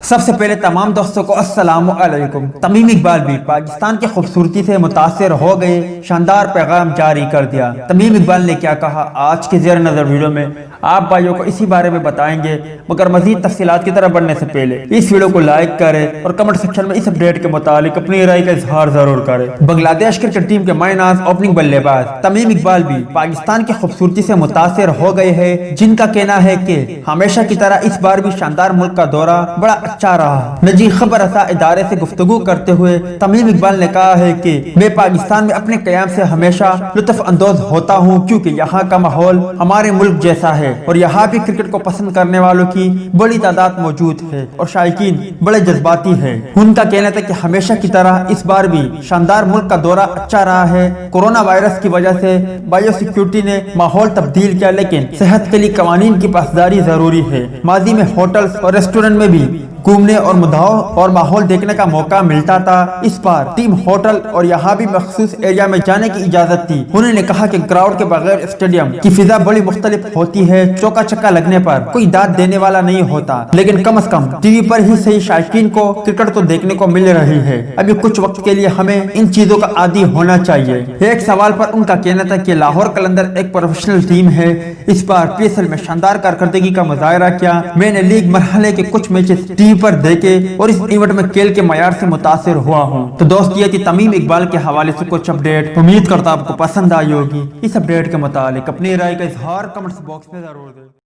سب سے پہلے تمام دوستوں کو السلام علیکم۔ تمیم اقبال بھی پاکستان کی خوبصورتی سے متاثر ہو گئے، شاندار پیغام جاری کر دیا۔ تمیم اقبال نے کیا کہا، آج کے زیر نظر ویڈیو میں آپ بھائیوں کو اسی بارے میں بتائیں گے، مگر مزید تفصیلات کی طرف بڑھنے سے پہلے اس ویڈیو کو لائک کریں اور کمنٹ سیکشن میں اس اپڈیٹ کے متعلق اپنی رائے کا اظہار ضرور کریں۔ بنگلہ دیش کرکٹ ٹیم کے ماہ ناز اوپننگ بلے باز تمیم اقبال بھی پاکستان کی خوبصورتی سے متاثر ہو گئے ہیں، جن کا کہنا ہے کہ ہمیشہ کی طرح اس بار بھی شاندار ملک کا دورہ بڑا اچھا رہا۔ نجی خبر رساں ادارے سے گفتگو کرتے ہوئے تمیم اقبال نے کہا ہے کہ میں پاکستان میں اپنے قیام سے ہمیشہ لطف اندوز ہوتا ہوں، کیونکہ یہاں کا ماحول ہمارے ملک جیسا ہے اور یہاں بھی کرکٹ کو پسند کرنے والوں کی بڑی تعداد موجود ہے اور شائقین بڑے جذباتی ہیں۔ ان کا کہنا تھا کہ ہمیشہ کی طرح اس بار بھی شاندار ملک کا دورہ اچھا رہا ہے۔ کورونا وائرس کی وجہ سے بائیو سیکیورٹی نے ماحول تبدیل کیا، لیکن صحت کے لیے قوانین کی پاسداری ضروری ہے۔ ماضی میں ہوٹلز اور ریسٹورنٹ میں بھی گھومنے اور مداحوں اور ماحول دیکھنے کا موقع ملتا تھا، اس بار ٹیم ہوٹل اور یہاں بھی مخصوص ایریا میں جانے کی اجازت تھی۔ انہوں نے کہا کہ کراؤڈ کے بغیر اسٹیڈیم کی فضا بڑی مختلف ہوتی ہے، چوکا چکا لگنے پر کوئی داد دینے والا نہیں ہوتا، لیکن کم از کم ٹی وی پر ہی صحیح شائقین کو کرکٹ تو دیکھنے کو مل رہی ہے۔ ابھی کچھ وقت کے لیے ہمیں ان چیزوں کا عادی ہونا چاہیے۔ ایک سوال پر ان کا کہنا تھا کہ لاہور قلندر ایک پروفیشنل ٹیم ہے، اس بار پی ایس ایل میں شاندار کارکردگی کا مظاہرہ کیا۔ میں نے لیگ مرحلے کے کچھ میچز ٹی وی پر دیکھے اور اس ایونٹ میں کھیل کے معیار سے متاثر ہوا ہوں۔ تو دوست یہ تھی تمیم اقبال کے حوالے سے کچھ اپڈیٹ، امید کرتا آپ کو پسند آئی ہوگی۔ اس اپڈیٹ کے متعلق اپنی رائے کا اظہار کمنٹس باکس میں ضرور دیں۔